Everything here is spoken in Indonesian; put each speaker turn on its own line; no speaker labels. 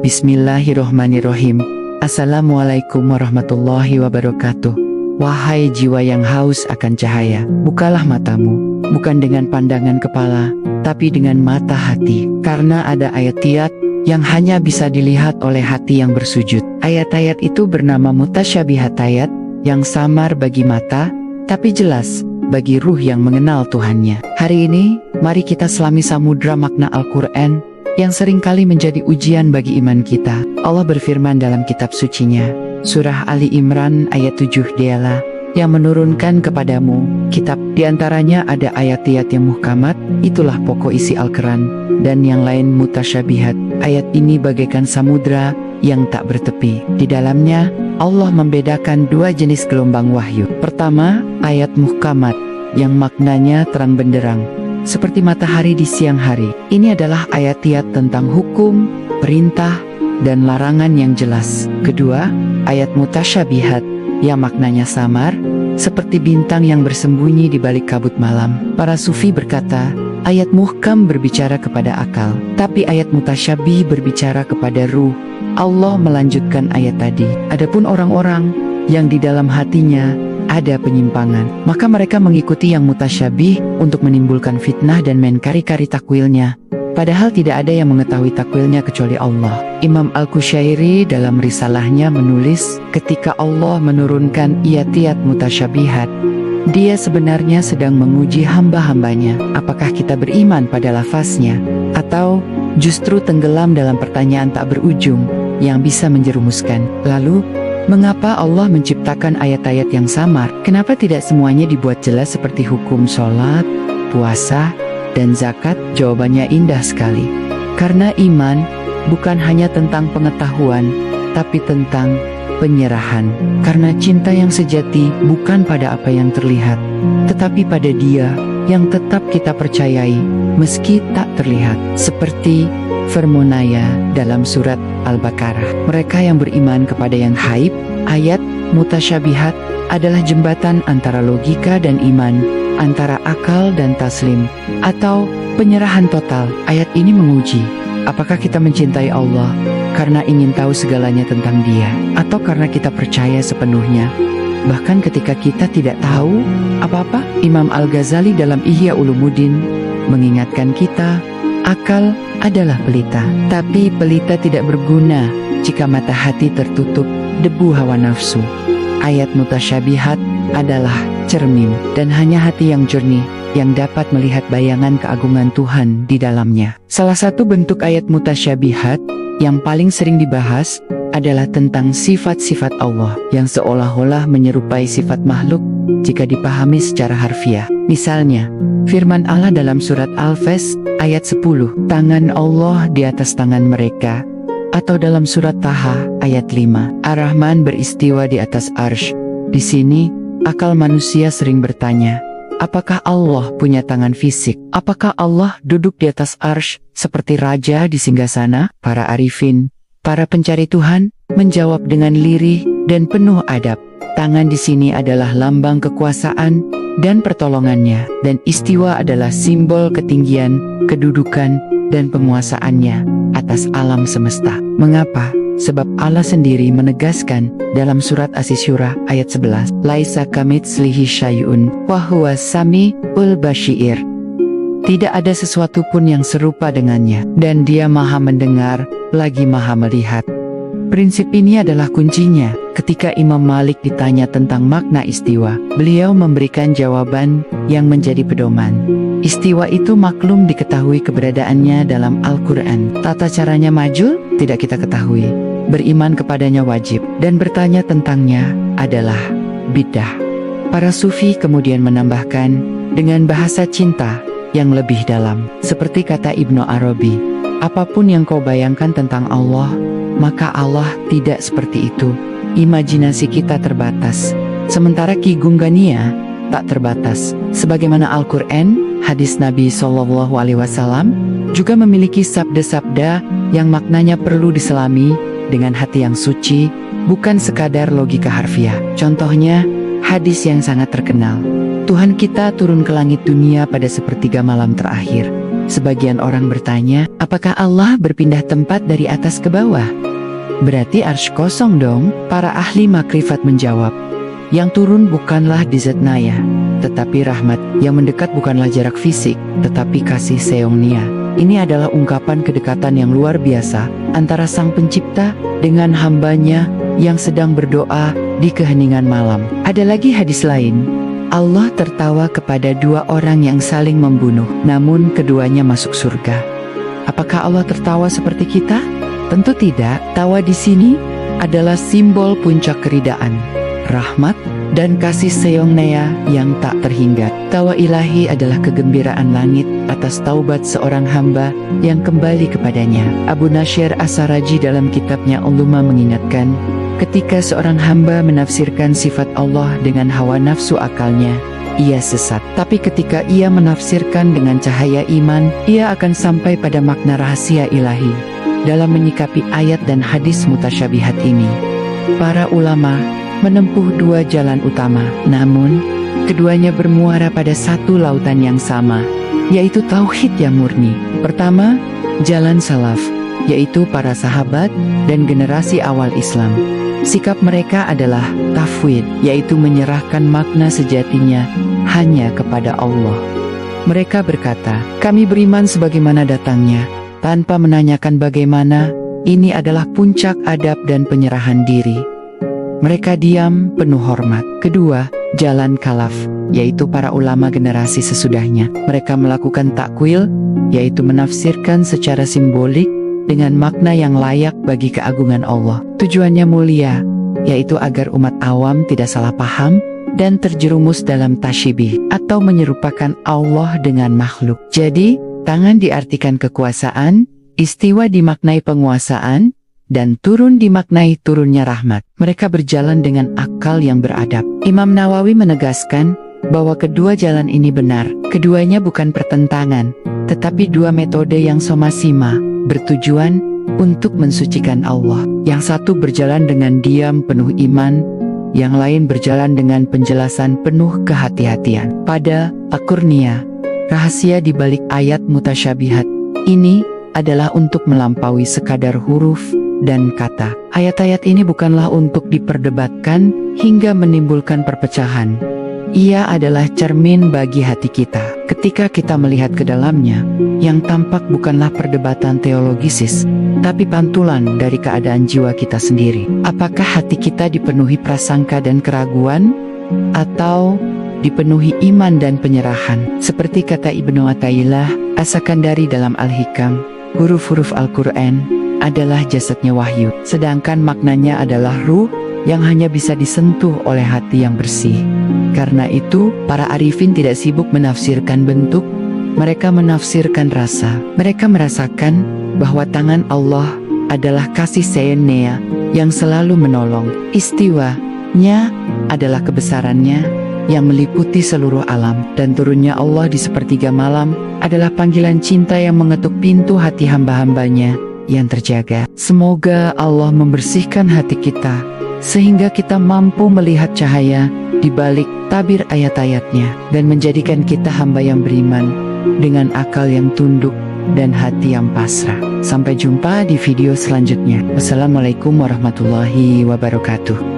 Bismillahirrohmanirrohim. Assalamualaikum warahmatullahi wabarakatuh. Wahai jiwa yang haus akan cahaya, bukalah matamu, bukan dengan pandangan kepala, tapi dengan mata hati. Karena ada ayat-ayat yang hanya bisa dilihat oleh hati yang bersujud. Ayat-ayat itu bernama mutasyabihat, ayat yang samar bagi mata, tapi jelas bagi ruh yang mengenal Tuhannya. Hari ini, mari kita selami samudra makna Al-Quran yang seringkali menjadi ujian bagi iman kita. Allah berfirman dalam kitab sucinya, Surah Ali Imran ayat 7, Dialah yang menurunkan kepadamu kitab, diantaranya ada ayat-ayat yang muhkamat, itulah pokok isi Al-Quran, dan yang lain mutasyabihat. Ayat ini bagaikan samudra yang tak bertepi. Di dalamnya, Allah membedakan dua jenis gelombang wahyu. Pertama, ayat muhkamat, yang maknanya terang benderang, seperti matahari di siang hari. Ini adalah ayat-ayat tentang hukum, perintah, dan larangan yang jelas. Kedua, ayat mutasyabihat, yang maknanya samar, seperti bintang yang bersembunyi di balik kabut malam. Para sufi berkata, ayat muhkam berbicara kepada akal, tapi ayat mutasyabih berbicara kepada ruh. Allah melanjutkan ayat tadi. Adapun orang-orang yang di dalam hatinya ada penyimpangan, maka mereka mengikuti yang mutasyabih untuk menimbulkan fitnah dan mengkari-kari takwilnya. Padahal tidak ada yang mengetahui takwilnya kecuali Allah. Imam Al-Qushairi dalam risalahnya menulis, ketika Allah menurunkan ayat-ayat mutasyabihat, Dia sebenarnya sedang menguji hamba-hambanya. Apakah kita beriman pada lafaznya, atau justru tenggelam dalam pertanyaan tak berujung yang bisa menjerumuskan? Lalu, mengapa Allah menciptakan ayat-ayat yang samar? Kenapa tidak semuanya dibuat jelas seperti hukum sholat, puasa, dan zakat? Jawabannya indah sekali. Karena iman bukan hanya tentang pengetahuan, tapi tentang penyerahan. Karena cinta yang sejati bukan pada apa yang terlihat, tetapi pada Dia yang tetap kita percayai meski tak terlihat. Seperti firman-Nya dalam surat Al-Baqarah, mereka yang beriman kepada yang haib. Ayat mutasyabihat adalah jembatan antara logika dan iman, antara akal dan taslim, atau penyerahan total. Ayat ini menguji, apakah kita mencintai Allah karena ingin tahu segalanya tentang Dia, atau karena kita percaya sepenuhnya bahkan ketika kita tidak tahu apa-apa. Imam Al-Ghazali dalam Ihya Ulumuddin mengingatkan kita, akal adalah pelita, tapi pelita tidak berguna jika mata hati tertutup debu hawa nafsu. Ayat mutasyabihat adalah cermin, dan hanya hati yang jernih yang dapat melihat bayangan keagungan Tuhan di dalamnya. Salah satu bentuk ayat mutasyabihat yang paling sering dibahas adalah tentang sifat-sifat Allah yang seolah-olah menyerupai sifat makhluk jika dipahami secara harfiah. Misalnya, firman Allah dalam surat Al-Fes ayat 10, tangan Allah di atas tangan mereka, atau dalam surat Taha ayat 5, Ar-Rahman beristiwa di atas arsy. Di sini, akal manusia sering bertanya, apakah Allah punya tangan fisik? Apakah Allah duduk di atas arsy seperti raja di singgasana? Para arifin, para pencari Tuhan, menjawab dengan lirih dan penuh adab, tangan di sini adalah lambang kekuasaan dan pertolongannya, dan istiwa adalah simbol ketinggian, kedudukan, dan penguasaannya atas alam semesta. Mengapa? Sebab Allah sendiri menegaskan dalam surat As-Syura ayat 11, Laisa kamitslihi syai'un wa huwas samiul basyir. Tidak ada sesuatu pun yang serupa dengannya, dan Dia Maha mendengar lagi Maha melihat. Prinsip ini adalah kuncinya. Ketika Imam Malik ditanya tentang makna istiwa, beliau memberikan jawaban yang menjadi pedoman. Istiwa itu maklum diketahui keberadaannya dalam Al-Quran. Tata caranya majul tidak kita ketahui. Beriman kepadanya wajib, dan bertanya tentangnya adalah bid'ah. Para sufi kemudian menambahkan dengan bahasa cinta yang lebih dalam, seperti kata Ibnu Arabi, apapun yang kau bayangkan tentang Allah, maka Allah tidak seperti itu. Imajinasi kita terbatas, sementara Ki Gunggania tak terbatas. Sebagaimana Al-Quran, hadis Nabi SAW juga memiliki sabda-sabda yang maknanya perlu diselami dengan hati yang suci, bukan sekadar logika harfiah. Contohnya, hadis yang sangat terkenal, Tuhan kita turun ke langit dunia pada sepertiga malam terakhir. Sebagian orang bertanya, apakah Allah berpindah tempat dari atas ke bawah? Berarti arsy kosong dong? Para ahli makrifat menjawab, yang turun bukanlah di zat naya, tetapi rahmat. Yang mendekat bukanlah jarak fisik, tetapi kasih seongnia. Ini adalah ungkapan kedekatan yang luar biasa antara Sang Pencipta dengan hambanya yang sedang berdoa di keheningan malam. Ada lagi hadis lain, Allah tertawa kepada dua orang yang saling membunuh, namun keduanya masuk surga. Apakah Allah tertawa seperti kita? Tentu tidak. Tawa di sini adalah simbol puncak keridaan, rahmat, dan kasih seongnea yang tak terhingga. Tawa ilahi adalah kegembiraan langit atas taubat seorang hamba yang kembali kepadanya. Abu Nasir As-Saraji dalam kitabnya Uluma mengingatkan, ketika seorang hamba menafsirkan sifat Allah dengan hawa nafsu akalnya, ia sesat. Tapi ketika ia menafsirkan dengan cahaya iman, ia akan sampai pada makna rahasia ilahi dalam menyikapi ayat dan hadis mutasyabihat ini. Para ulama menempuh dua jalan utama, namun keduanya bermuara pada satu lautan yang sama, yaitu tauhid yang murni. Pertama, jalan salaf, yaitu para sahabat dan generasi awal Islam. Sikap mereka adalah tafwid, yaitu menyerahkan makna sejatinya hanya kepada Allah. Mereka berkata, kami beriman sebagaimana datangnya, tanpa menanyakan bagaimana. Ini adalah puncak adab dan penyerahan diri. Mereka diam penuh hormat. Kedua, jalan kalaf, yaitu para ulama generasi sesudahnya. Mereka melakukan takwil, yaitu menafsirkan secara simbolik dengan makna yang layak bagi keagungan Allah. Tujuannya mulia, yaitu agar umat awam tidak salah paham dan terjerumus dalam tasyibih atau menyerupakan Allah dengan makhluk. Jadi, tangan diartikan kekuasaan, istiwa dimaknai penguasaan, dan turun dimaknai turunnya rahmat. Mereka berjalan dengan akal yang beradab. Imam Nawawi menegaskan bahwa kedua jalan ini benar. Keduanya bukan pertentangan, tetapi dua metode yang somasima, bertujuan untuk mensucikan Allah. Yang satu berjalan dengan diam penuh iman, yang lain berjalan dengan penjelasan penuh kehati-hatian. Pada Al-Qur'an, rahasia di balik ayat mutasyabihat ini adalah untuk melampaui sekadar huruf dan kata. Ayat-ayat ini bukanlah untuk diperdebatkan hingga menimbulkan perpecahan. Ia adalah cermin bagi hati kita. Ketika kita melihat ke dalamnya, yang tampak bukanlah perdebatan teologisis, tapi pantulan dari keadaan jiwa kita sendiri. Apakah hati kita dipenuhi prasangka dan keraguan, atau dipenuhi iman dan penyerahan? Seperti kata Ibnu Athaillah As-Sakandari dalam Al-Hikam, huruf-huruf Al-Quran adalah jasadnya wahyu, sedangkan maknanya adalah ruh yang hanya bisa disentuh oleh hati yang bersih. Karena itu, para arifin tidak sibuk menafsirkan bentuk, mereka menafsirkan rasa. Mereka merasakan bahwa tangan Allah adalah kasih sayangnya yang selalu menolong. Istiwanya adalah kebesarannya yang meliputi seluruh alam, dan turunnya Allah di sepertiga malam adalah panggilan cinta yang mengetuk pintu hati hamba-hambanya yang terjaga. Semoga Allah membersihkan hati kita, sehingga kita mampu melihat cahaya di balik tabir ayat-ayatnya, dan menjadikan kita hamba yang beriman dengan akal yang tunduk dan hati yang pasrah. Sampai jumpa di video selanjutnya. Wassalamualaikum warahmatullahi wabarakatuh.